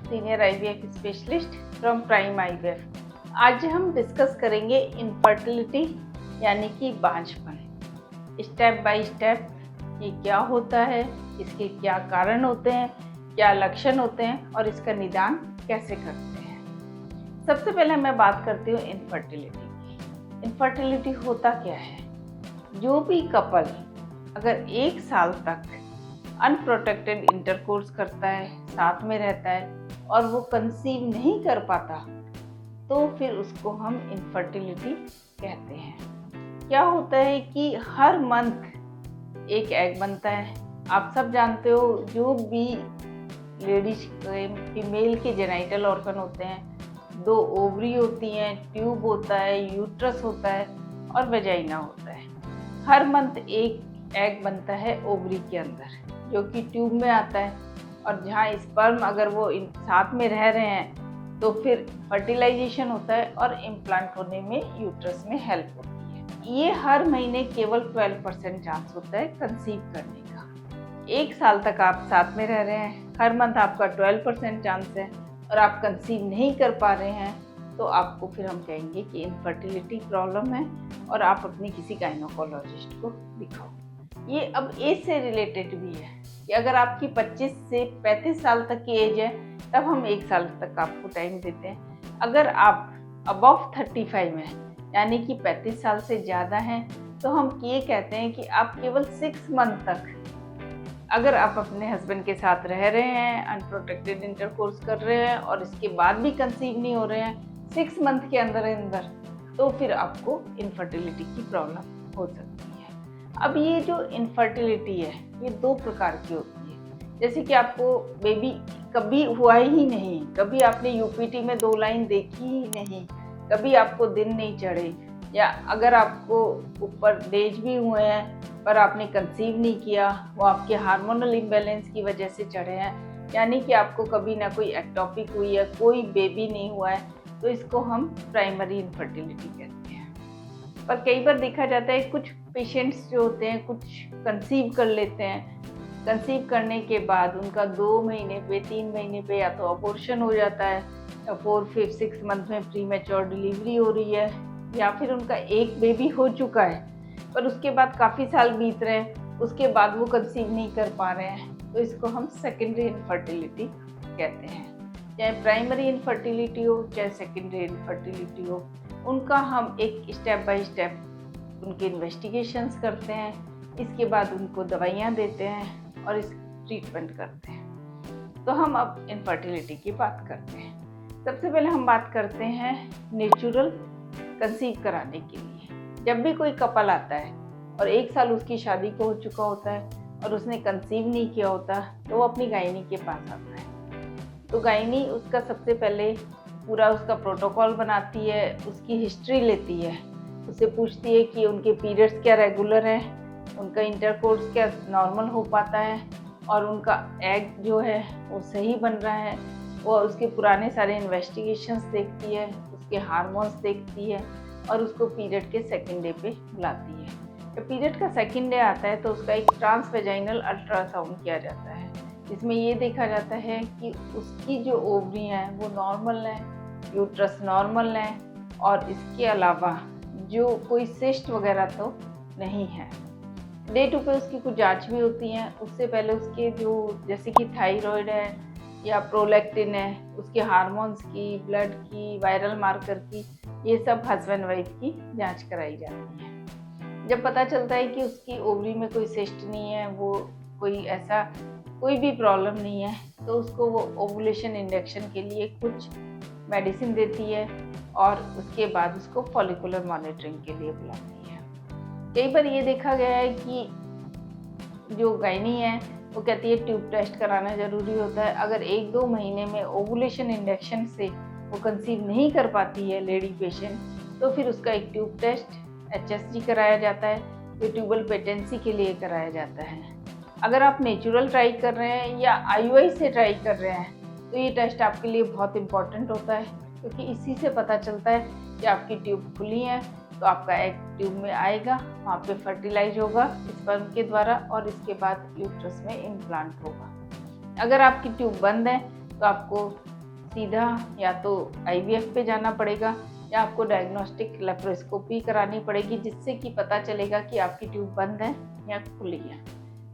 Senior IVF specialist from prime IVF. आज हम discuss करेंगे इनफर्टिलिटी यानी कि बांझपन। स्टेप बाय स्टेप ये क्या होता है, इसके क्या कारण होते हैं, क्या लक्षण होते हैं और इसका निदान कैसे करते हैं। सबसे पहले मैं बात करती हूँ इनफर्टिलिटी की। इनफर्टिलिटी होता क्या है? जो भी कपल अगर 1 साल तक अनप्रोटेक्टेड इंटरकोर्स करता है, साथ में रहता है और वो कंसीव नहीं कर पाता, तो फिर उसको हम इनफर्टिलिटी कहते हैं। क्या होता है कि हर मंथ एक एग बनता है। आप सब जानते हो, जो भी लेडीज फीमेल के जेनाइटल ऑर्गन होते हैं, 2 ओवरी होती हैं, ट्यूब होता है, यूट्रस होता है और वेजाइना होता है। हर मंथ एक एग बनता है ओवरी के अंदर, जो कि ट्यूब में आता है, और जहाँ स्पर्म अगर वो साथ में रह रहे हैं तो फिर फर्टिलाइजेशन होता है और इम्प्लांट होने में यूट्रस में हेल्प होती है। ये हर महीने केवल 12% चांस होता है कंसीव करने का। 1 साल तक आप साथ में रह रहे हैं, हर मंथ आपका 12% चांस है और आप कंसीव नहीं कर पा रहे हैं, तो आपको फिर हम कहेंगे कि इनफर्टिलिटी प्रॉब्लम है और आप अपनी किसी गायनोकोलॉजिस्ट को दिखाओ। ये अब एज से रिलेटेड भी है कि अगर आपकी 25 से 35 साल तक की एज है, तब हम 1 साल तक आपको टाइम देते हैं। अगर आप अबव 35 हैं, यानी कि 35 साल से ज़्यादा हैं, तो हम ये कहते हैं कि आप केवल 6 मंथ तक, अगर आप अपने हस्बैंड के साथ रह रहे हैं, अनप्रोटेक्टेड इंटरकोर्स कर रहे हैं और इसके बाद भी कंसीव नहीं हो रहे हैं 6 मंथ के अंदर, तो फिर आपको इनफर्टिलिटी की प्रॉब्लम हो सकती है। अब ये जो इनफर्टिलिटी है, ये 2 प्रकार की होती है। जैसे कि आपको बेबी कभी हुआ ही नहीं, कभी आपने यूपीटी में 2 लाइन देखी ही नहीं, कभी आपको दिन नहीं चढ़े, या अगर आपको ऊपर डेज भी हुए हैं पर आपने कंसीव नहीं किया, वो आपके हार्मोनल इम्बैलेंस की वजह से चढ़े हैं, यानी कि आपको कभी ना कोई एक्टोपिक हुई है, कोई बेबी नहीं हुआ है, तो इसको हम प्राइमरी इनफर्टिलिटी कहते हैं। पर कई बार देखा जाता है कुछ पेशेंट्स जो होते हैं कुछ कंसीव कर लेते हैं, कंसीव करने के बाद उनका 2 महीने पे 3 महीने पे या तो अबॉर्शन हो जाता है, या 4, 5, 6 मंथ में प्रीमेच्योर डिलीवरी हो रही है, या फिर उनका एक बेबी हो चुका है पर उसके बाद काफ़ी साल बीत रहे हैं, उसके बाद वो कंसीव नहीं कर पा रहे हैं, तो इसको हम सेकेंडरी इनफर्टिलिटी कहते हैं। चाहे प्राइमरी इनफर्टिलिटी हो चाहे सेकेंडरी इनफर्टिलिटी हो, उनका हम एक स्टेप बाय स्टेप उनके इन्वेस्टिगेशंस करते हैं, इसके बाद उनको दवाइयाँ देते हैं और इस ट्रीटमेंट करते हैं। तो हम अब इनफर्टिलिटी की बात करते हैं। सबसे पहले हम बात करते हैं नेचुरल कंसीव कराने के लिए। जब भी कोई कपल आता है और 1 साल उसकी शादी को हो चुका होता है और उसने कंसीव नहीं किया होता, तो वो अपनी गायनी के पास आता है। तो गायनी उसका सबसे पहले पूरा उसका प्रोटोकॉल बनाती है, उसकी हिस्ट्री लेती है, उससे पूछती है कि उनके पीरियड्स क्या रेगुलर हैं, उनका इंटरकोर्स क्या नॉर्मल हो पाता है और उनका एग जो है वो सही बन रहा है। वो उसके पुराने सारे इन्वेस्टिगेशंस देखती है, उसके हार्मोन्स देखती है और उसको पीरियड के सेकेंड डे पे बुलाती है। जब पीरियड का सेकेंड डे आता है तो उसका एक ट्रांसवेजाइनल अल्ट्रासाउंड किया जाता है, जिसमें ये देखा जाता है कि उसकी जो ओवरी हैं वो नॉर्मल हैं, यूट्रस नॉर्मल है और इसके अलावा जो कोई सिस्ट वगैरह तो नहीं है। डे 2 पे उसकी कुछ जांच भी होती हैं। उससे पहले उसके जो जैसे कि थायराइड है या प्रोलैक्टिन है, उसके हार्मोन्स की, ब्लड की, वायरल मार्कर की, ये सब हस्बैंड वाइफ की जांच कराई जाती है। जब पता चलता है कि उसकी ओवरी में कोई सिस्ट नहीं है, वो कोई भी प्रॉब्लम नहीं है, तो उसको वो ओवुलेशन इंडक्शन के लिए कुछ मेडिसिन देती है और उसके बाद उसको फॉलिकुलर मॉनिटरिंग के लिए बुलाती है। कई बार ये देखा गया है कि जो गायनी है वो कहती है ट्यूब टेस्ट कराना ज़रूरी होता है। अगर 1-2 महीने में ओवुलेशन इंडक्शन से वो कंसीव नहीं कर पाती है लेडी पेशेंट, तो फिर उसका एक ट्यूब टेस्ट HSG कराया जाता है, जो ट्यूबल पेटेंसी के लिए कराया जाता है। अगर आप नेचुरल ट्राई कर रहे हैं या IUI से ट्राई कर रहे हैं, तो ये टेस्ट आपके लिए बहुत इम्पॉर्टेंट होता है, क्योंकि इसी से पता चलता है कि आपकी ट्यूब खुली है, तो आपका एग ट्यूब में आएगा, वहाँ पे फर्टिलाइज होगा स्पर्म के द्वारा और इसके बाद यूट्रस में इम्प्लांट होगा। अगर आपकी ट्यूब बंद है तो आपको सीधा या तो आईवीएफ पे जाना पड़ेगा या आपको डायग्नोस्टिक लेप्रोस्कोपी करानी पड़ेगी, जिससे कि पता चलेगा कि आपकी ट्यूब बंद है या खुली है।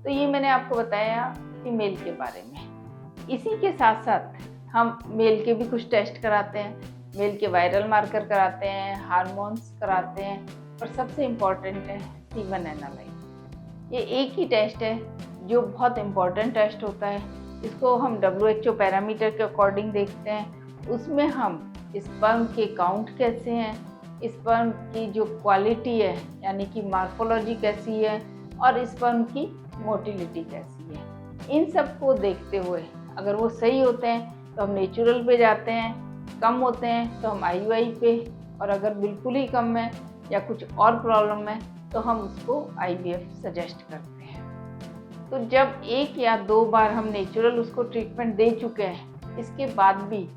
तो ये मैंने आपको बताया फीमेल के बारे में। इसी के साथ साथ हम मेल के भी कुछ टेस्ट कराते हैं। मेल के वायरल मार्कर कराते हैं, हार्मोन्स कराते हैं, और सबसे इम्पॉर्टेंट है सीमन एनालाइज। ये एक ही टेस्ट है जो बहुत इम्पॉर्टेंट टेस्ट होता है। इसको हम WHO पैरामीटर के अकॉर्डिंग देखते हैं। उसमें हम स्पर्म के काउंट कैसे हैं, स्पर्म की जो क्वालिटी है यानी कि मार्फोलॉजी कैसी है, और स्पर्म की मोटिलिटी कैसी है, इन सब को देखते हुए अगर वो सही होते हैं तो हम नेचुरल पे जाते हैं, कम होते हैं तो हम IUI पे, और अगर बिल्कुल ही कम है या कुछ और प्रॉब्लम है तो हम उसको IVF सजेस्ट करते हैं। तो जब 1 या 2 बार हम नेचुरल उसको ट्रीटमेंट दे चुके हैं, इसके बाद भी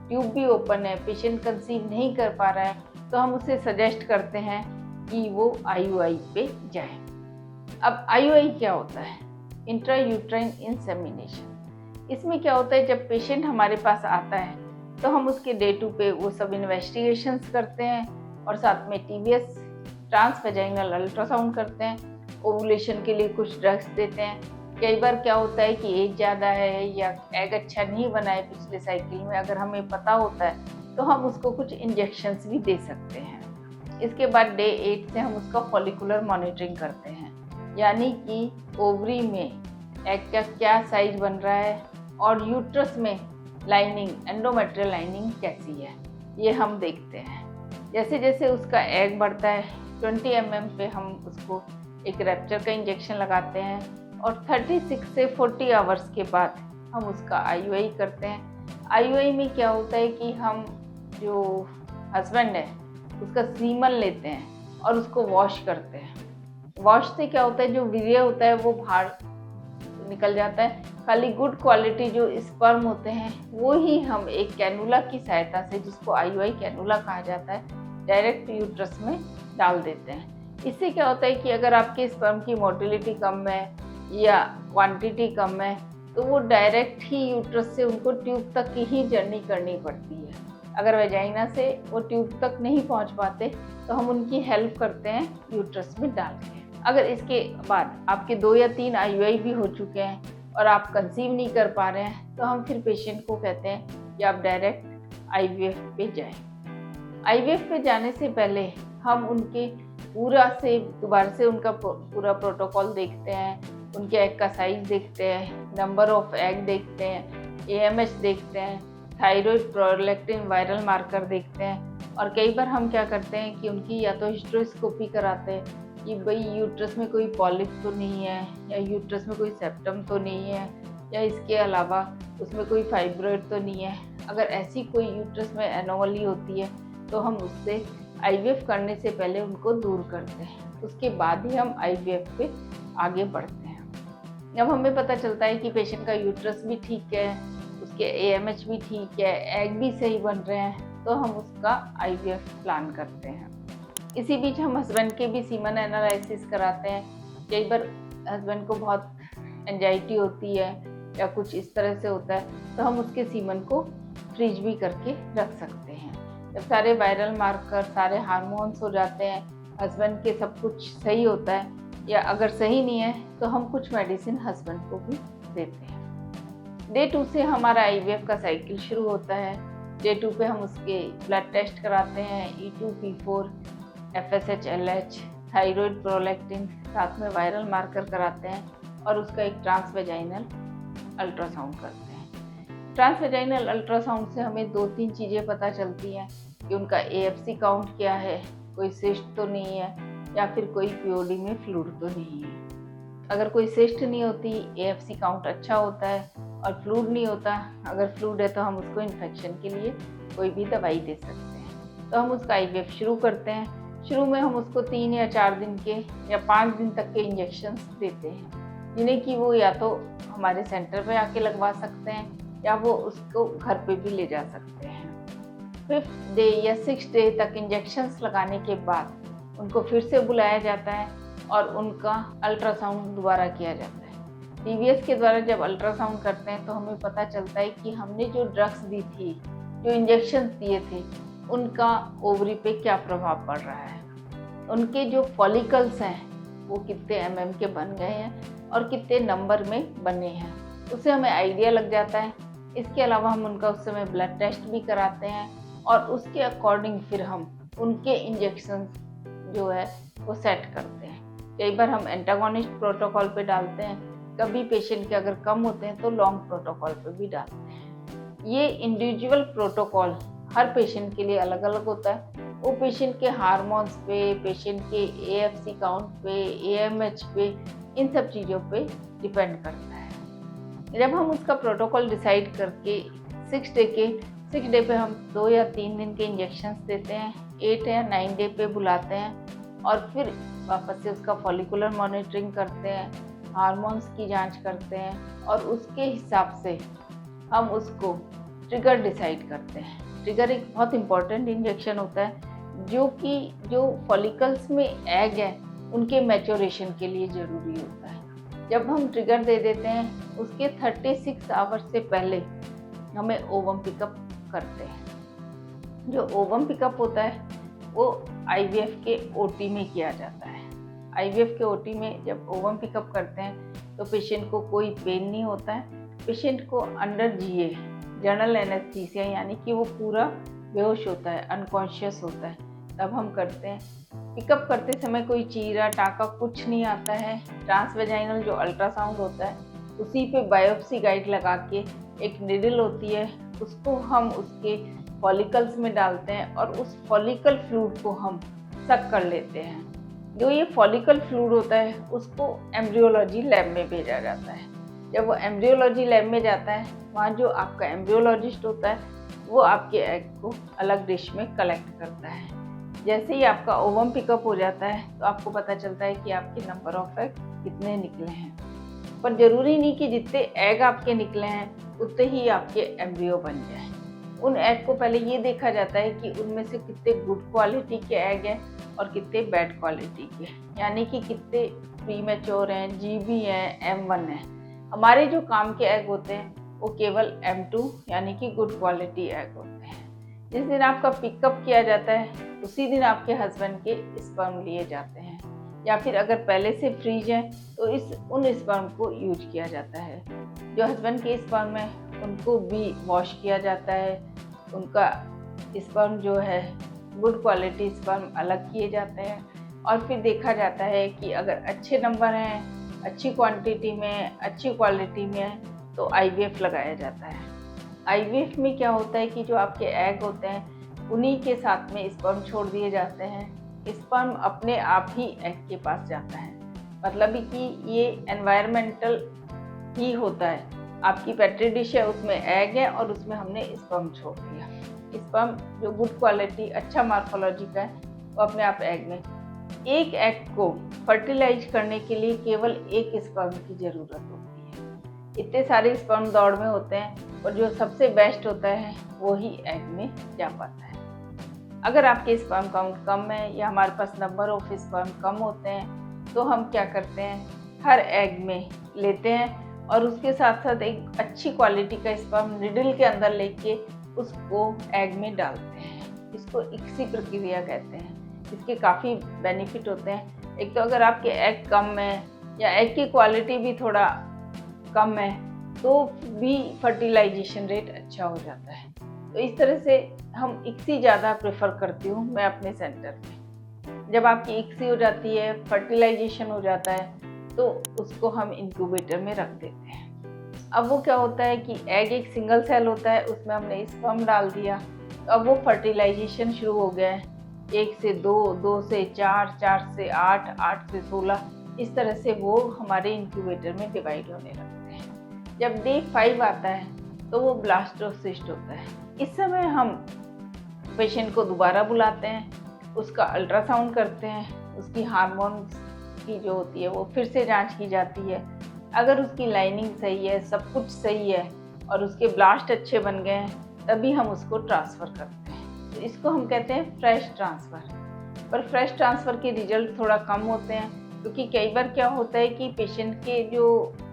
ट्यूब भी ओपन है, पेशेंट कंसीव नहीं कर पा रहा है, तो हम उसे सजेस्ट करते हैं कि वो IUI पे जाए। अब IUI क्या होता है? Intrauterine insemination. इसमें क्या होता है, जब पेशेंट हमारे पास आता है तो हम उसके डे 2 पे वो सब इन्वेस्टिगेशंस करते हैं, और साथ में TVS ट्रांसवेजाइनल अल्ट्रासाउंड करते हैं। ओवुलेशन के लिए कुछ ड्रग्स देते हैं। कई बार क्या होता है कि एज ज़्यादा है या एग अच्छा नहीं बना है पिछले साइकिल में, अगर हमें पता होता है तो हम उसको कुछ इंजेक्शंस भी दे सकते हैं। इसके बाद डे 8 से हम उसका फॉलिकुलर मॉनिटरिंग करते हैं, यानी कि ओवरी में एग का क्या साइज बन रहा है और यूट्रस में लाइनिंग, एंडोमेट्रियल लाइनिंग कैसी है, ये हम देखते हैं। जैसे जैसे उसका एग बढ़ता है 20 mm पे हम उसको एक रैप्चर का इंजेक्शन लगाते हैं, और 36 से 40 आवर्स के बाद हम उसका IUI करते हैं। IUI में क्या होता है कि हम जो हस्बैंड है उसका सीमन लेते हैं और उसको वॉश करते हैं। वॉश से क्या होता है, जो वीर्य होता है वो बाहर निकल जाता है। खाली गुड क्वालिटी जो स्पर्म होते हैं वो ही हम एक कैनुला की सहायता से, जिसको IUI कैनुला कहा जाता है, डायरेक्ट यूट्रस में डाल देते हैं। इससे क्या होता है कि अगर आपके स्पर्म की मोटिलिटी कम है या क्वांटिटी कम है तो वो डायरेक्ट ही यूट्रस से उनको ट्यूब तक की ही जर्नी करनी पड़ती है। अगर वेजाइना से वो ट्यूब तक नहीं पहुंच पाते तो हम उनकी हेल्प करते हैं यूट्रस में डाल के। अगर इसके बाद आपके 2 या 3 IUI भी हो चुके हैं और आप कंसीव नहीं कर पा रहे हैं तो हम फिर पेशेंट को कहते हैं कि आप डायरेक्ट IVF पे जाएं। IVF पे जाने से पहले हम उनके दोबारा से उनका पूरा प्रोटोकॉल देखते हैं, उनके एग का साइज देखते हैं, नंबर ऑफ एग देखते हैं, AMH देखते हैं, थायराइड, प्रोलैक्टिन, वायरल मार्कर देखते हैं। और कई बार हम क्या करते हैं कि उनकी या तो हिस्ट्रोस्कोपी कराते हैं कि भाई यूट्रस में कोई पॉलिप तो नहीं है, या यूट्रस में कोई सेप्टम तो नहीं है, या इसके अलावा उसमें कोई फाइब्रॉइड तो नहीं है। अगर ऐसी कोई यूट्रस में एनोमली होती है तो हम उससे IVF करने से पहले उनको दूर करते हैं, उसके बाद ही हम IVF पे आगे बढ़ते हैं। जब हमें पता चलता है कि पेशेंट का यूट्रस भी ठीक है, उसके AMH भी ठीक है, एग भी सही बन रहे हैं, तो हम उसका IVF प्लान करते हैं। इसी बीच हम हस्बैंड के भी सीमन एनालिसिस कराते हैं। कई बार हस्बैंड को बहुत एंजाइटी होती है या कुछ इस तरह से होता है तो हम उसके सीमन को फ्रीज भी करके रख सकते हैं। जब सारे वायरल मार्कर, सारे हार्मोन्स हो जाते हैं, हस्बैंड के सब कुछ सही होता है, या अगर सही नहीं है तो हम कुछ मेडिसिन हस्बैंड को भी देते हैं। डे 2 से हमारा IVF का साइकिल शुरू होता है। डे 2 पे हम उसके ब्लड टेस्ट कराते हैं, E2, P4, FSH, LH, thyroid, prolactin, साथ में वायरल मार्कर कराते हैं, और उसका एक ट्रांसवेजाइनल अल्ट्रासाउंड करते हैं। ट्रांसवेजाइनल अल्ट्रासाउंड से हमें 2-3 चीज़ें पता चलती हैं कि उनका AFC काउंट क्या है, कोई सिस्ट तो नहीं है, या फिर कोई POD में फ्लूइड तो नहीं है। अगर कोई सिस्ट नहीं होती, AFC काउंट अच्छा होता है और फ्लूइड नहीं होता, अगर फ्लूइड है तो हम उसको इन्फेक्शन के लिए कोई भी दवाई दे सकते हैं। तो हम उसका IVF शुरू करते हैं। शुरू में हम उसको 3 या 4 दिन के या 5 दिन तक के इंजेक्शंस देते हैं, जिन्हें कि वो या तो हमारे सेंटर पे आके लगवा सकते हैं या वो उसको घर पे भी ले जा सकते हैं। 5th डे या 6th डे तक इंजेक्शंस लगाने के बाद उनको फिर से बुलाया जाता है और उनका अल्ट्रासाउंड दोबारा किया जाता है। टीवीएस के द्वारा जब अल्ट्रासाउंड करते हैं तो हमें पता चलता है कि हमने जो ड्रग्स दी थी, जो इंजेक्शन दिए थे, उनका ओवरी पे क्या प्रभाव पड़ रहा है, उनके जो फॉलिकल्स हैं वो कितने एमएम के बन गए हैं और कितने नंबर में बने हैं, उससे हमें आइडिया लग जाता है। इसके अलावा हम उनका उस समय ब्लड टेस्ट भी कराते हैं और उसके अकॉर्डिंग फिर हम उनके इंजेक्शन जो है वो सेट करते हैं। कई बार हम एंटागोनिस्ट प्रोटोकॉल पे डालते हैं, कभी पेशेंट के अगर कम होते हैं तो लॉन्ग प्रोटोकॉल पे भी डालते हैं। ये इंडिविजुअल प्रोटोकॉल हर पेशेंट के लिए अलग अलग होता है। वो पेशेंट के हार्मोन्स पे, पेशेंट के एएफसी काउंट पे, एएमएच पे, इन सब चीज़ों पे डिपेंड करता है। जब हम उसका प्रोटोकॉल डिसाइड करके 6 डे पे हम 2 या 3 दिन के इंजेक्शन्स देते हैं, 8 या 9 डे पे बुलाते हैं और फिर वापस से उसका फॉलिकुलर मॉनिटरिंग करते हैं, हार्मोन्स की जांच करते हैं और उसके हिसाब से हम उसको ट्रिगर डिसाइड करते हैं। ट्रिगर एक बहुत इम्पॉर्टेंट इंजेक्शन होता है जो फॉलिकल्स में एग है उनके मैच्योरेशन के लिए ज़रूरी होता है। जब हम ट्रिगर दे देते हैं उसके 36 आवर्स से पहले हमें ओवम पिकअप करते हैं। जो ओवम पिकअप होता है वो आईवीएफ के ओटी में किया जाता है। आईवीएफ के ओटी में जब ओवम पिकअप करते हैं तो पेशेंट को कोई पेन नहीं होता है। पेशेंट को अंडर जीए जनरल एनेस्थीसिया यानी कि वो पूरा बेहोश होता है, अनकॉन्शियस होता है, तब हम करते हैं। पिकअप करते समय कोई चीरा टाका कुछ नहीं आता है। ट्रांसवेजाइनल जो अल्ट्रासाउंड होता है उसी पे बायोप्सी गाइड लगा के एक निडल होती है, उसको हम उसके फॉलिकल्स में डालते हैं और उस फॉलिकल फ्लूइड को हम सक कर लेते हैं। जो ये फॉलिकल फ्लूइड होता है उसको एम्ब्रियोलॉजी लैब में भेजा जाता है। जब वो एम्ब्रियोलॉजी लैब में जाता है वहाँ जो आपका एम्ब्रियोलॉजिस्ट होता है वो आपके एग को अलग डिश में कलेक्ट करता है। जैसे ही आपका ओवम पिकअप हो जाता है तो आपको पता चलता है कि आपके नंबर ऑफ एग कितने निकले हैं। पर ज़रूरी नहीं कि जितने एग आपके निकले हैं उतने ही आपके एम्ब्रियो बन जाए। उन एग को पहले ये देखा जाता है कि उनमें से कितने गुड क्वालिटी के एग हैं और कितने बैड क्वालिटी के, यानी कि कितने प्रीमेच्योर हैं, जीबी हैं, M1 हैं। हमारे जो काम के एग होते हैं वो केवल M2 यानी कि गुड क्वालिटी एग होते हैं। जिस दिन आपका पिकअप किया जाता है उसी दिन आपके हस्बैंड के स्पर्म लिए जाते हैं, या फिर अगर पहले से फ्रीज हैं तो उन स्पर्म को यूज किया जाता है। जो हस्बैंड के स्पर्म है उनको भी वॉश किया जाता है, उनका स्पर्म जो है गुड क्वालिटी स्पर्म अलग किए जाते हैं और फिर देखा जाता है कि अगर अच्छे नंबर हैं, अच्छी क्वांटिटी में, अच्छी क्वालिटी में है तो आईवीएफ लगाया जाता है। आईवीएफ में क्या होता है कि जो आपके एग होते हैं उन्हीं के साथ में स्पर्म छोड़ दिए जाते हैं। स्पर्म अपने आप ही एग के पास जाता है, मतलब कि ये एनवायरमेंटल ही होता है। आपकी पेट्री डिश है उसमें एग है और उसमें हमने स्पर्म छोड़ दिया। स्पर्म जो गुड क्वालिटी अच्छा मार्फोलॉजी का है वो अपने आप एग में, एक एग को फर्टिलाइज करने के लिए केवल एक स्पर्म की ज़रूरत होती है। इतने सारे स्पर्म दौड़ में होते हैं और जो सबसे बेस्ट होता है वो ही एग में जा पाता है। अगर आपके स्पर्म काउंट कम है या हमारे पास नंबर ऑफ स्पर्म कम होते हैं तो हम क्या करते हैं, हर एग में लेते हैं और उसके साथ साथ एक अच्छी क्वालिटी का स्पर्म निडल के अंदर लेके उसको एग में डालते हैं। इसको इक्सी प्रक्रिया कहते हैं। इसके काफ़ी बेनिफिट होते हैं। एक तो अगर आपके एग कम है या एग की क्वालिटी भी थोड़ा कम है तो भी फर्टिलाइजेशन रेट अच्छा हो जाता है। तो इस तरह से हम इक्सी ज़्यादा प्रेफर करती हूँ मैं अपने सेंटर में। जब आपकी इक्सी हो जाती है, फर्टिलाइजेशन हो जाता है तो उसको हम इंक्यूबेटर में रख देते हैं। अब वो क्या होता है कि एग एक सिंगल सेल होता है, उसमें हमने स्पर्म डाल दिया तो अब वो फर्टिलाइजेशन शुरू हो गया है। 1 से 2, 2 से 4, 4 से 8, 8 से 16, इस तरह से वो हमारे इंक्यूबेटर में डिवाइड होने लगते हैं। जब डे 5 आता है तो वो ब्लास्टोसिस्ट होता है। इस समय हम पेशेंट को दोबारा बुलाते हैं, उसका अल्ट्रासाउंड करते हैं, उसकी हार्मोन्स की जो होती है वो फिर से जांच की जाती है। अगर उसकी लाइनिंग सही है, सब कुछ सही है और उसके ब्लास्ट अच्छे बन गए हैं तभी हम उसको ट्रांसफ़र करते हैं। तो इसको हम कहते हैं फ्रेश ट्रांसफ़र। पर फ्रेश ट्रांसफ़र के रिजल्ट थोड़ा कम होते हैं क्योंकि कई बार क्या होता है कि पेशेंट के जो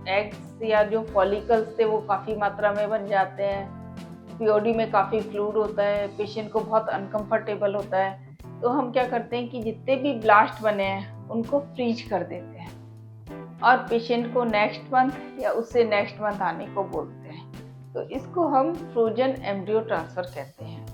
एग्स या जो फॉलिकल्स थे वो काफ़ी मात्रा में बन जाते हैं, पीओडी में काफ़ी फ्लूइड होता है, पेशेंट को बहुत अनकंफर्टेबल होता है। तो हम क्या करते हैं कि जितने भी ब्लास्ट बने हैं उनको फ्रीज कर देते हैं और पेशेंट को नेक्स्ट मंथ या उससे नेक्स्ट मंथ आने को बोलते हैं। तो इसको हम फ्रोजन एम्ब्रियो ट्रांसफ़र कहते हैं।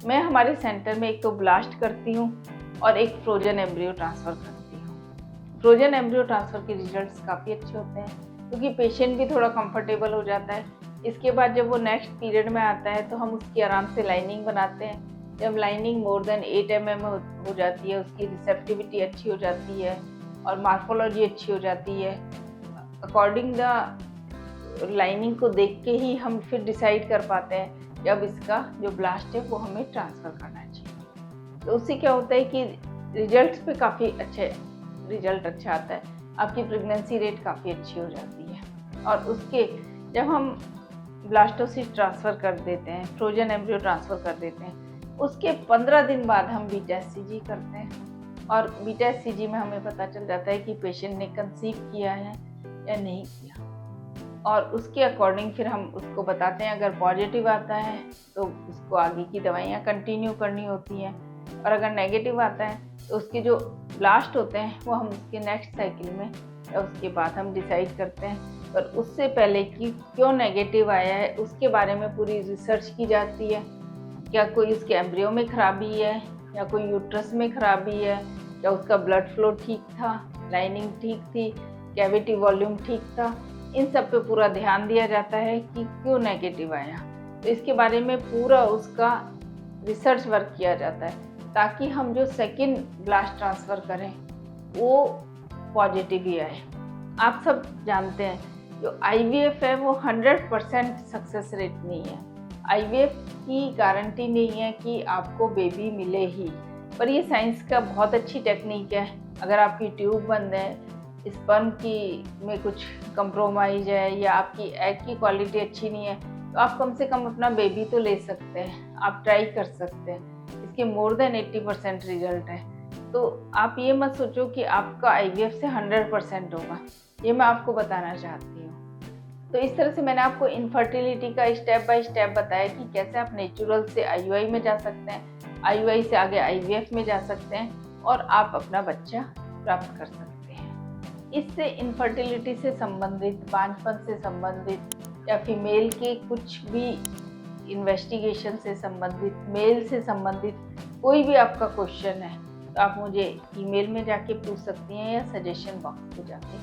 मैं हमारे सेंटर में एक तो ब्लास्ट करती हूँ और एक फ्रोजन एम्ब्रियो ट्रांसफ़र करती हूँ। फ्रोजन एम्ब्रियो ट्रांसफ़र के रिजल्ट्स काफ़ी अच्छे होते हैं क्योंकि पेशेंट भी थोड़ा कंफर्टेबल हो जाता है। इसके बाद जब वो नेक्स्ट पीरियड में आता है तो हम उसकी आराम से लाइनिंग बनाते हैं। जब लाइनिंग मोर देन 8 mm हो जाती है, उसकी रिसेप्टिविटी अच्छी हो जाती है और मार्फोलॉजी अच्छी हो जाती है। अकॉर्डिंग द लाइनिंग को देख के ही हम फिर डिसाइड कर पाते हैं कि अब इसका जो ब्लास्ट है वो हमें ट्रांसफ़र करना चाहिए। तो उससे क्या होता है कि रिजल्ट्स पे काफ़ी अच्छे रिजल्ट अच्छा आता है, आपकी प्रेगनेंसी रेट काफ़ी अच्छी हो जाती है। और उसके जब हम ब्लास्टोसिस ट्रांसफ़र कर देते हैं, फ्रोजन एम्ब्रियो ट्रांसफ़र कर देते हैं, उसके 15 दिन बाद हम बीटा एचसीजी करते हैं और बीटा एचसीजी में हमें पता चल जाता है कि पेशेंट ने कंसीव किया है या नहीं किया। और उसके अकॉर्डिंग फिर हम उसको बताते हैं, अगर पॉजिटिव आता है तो उसको आगे की दवाइयाँ कंटिन्यू करनी होती हैं और अगर नेगेटिव आता है तो उसके जो ब्लास्ट होते हैं वो हम उसके नेक्स्ट साइकिल में या उसके बाद हम डिसाइड करते हैं। पर उससे पहले कि क्यों नेगेटिव आया है उसके बारे में पूरी रिसर्च की जाती है। क्या कोई उसके एम्ब्रियो में खराबी है या कोई यूट्रस में खराबी है, या उसका ब्लड फ्लो ठीक था, लाइनिंग ठीक थी, कैविटी वॉल्यूम ठीक था। इन सब पे पूरा ध्यान दिया जाता है कि क्यों नेगेटिव आया। तो इसके बारे में पूरा उसका रिसर्च वर्क किया जाता है ताकि हम जो सेकंड ब्लास्ट ट्रांसफ़र करें वो पॉजिटिव ही आए। आप सब जानते हैं जो आईवीएफ है वो 100% सक्सेस रेट नहीं है। आईवीएफ की गारंटी नहीं है कि आपको बेबी मिले ही, पर ये साइंस का बहुत अच्छी टेक्निक है। अगर आपकी ट्यूब बंद है, स्पर्म की में कुछ कंप्रोमाइज़ है या आपकी एग की क्वालिटी अच्छी नहीं है तो आप कम से कम अपना बेबी तो ले सकते हैं, आप ट्राई कर सकते हैं। इसके मोर देन 80% रिजल्ट है। तो आप ये मत सोचो कि आपका आईवीएफ से 100% होगा, ये मैं आपको बताना चाहती हूँ। तो इस तरह से मैंने आपको इनफर्टिलिटी का स्टेप बाय स्टेप बताया कि कैसे आप नेचुरल से आईयूआई में जा सकते हैं, आईयूआई से आगे आईवीएफ में जा सकते हैं और आप अपना बच्चा प्राप्त कर सकते हैं। इससे इनफर्टिलिटी से संबंधित, बांझपन से संबंधित या फीमेल के कुछ भी इन्वेस्टिगेशन से संबंधित, मेल से संबंधित कोई भी आपका क्वेश्चन है तो आप मुझे ईमेल में जाके पूछ सकती हैं या सजेशन बॉक्स में जाके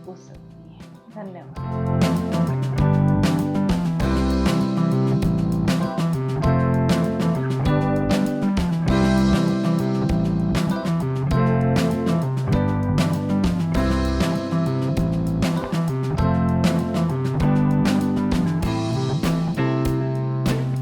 पूछ सकती हैं। धन्यवाद।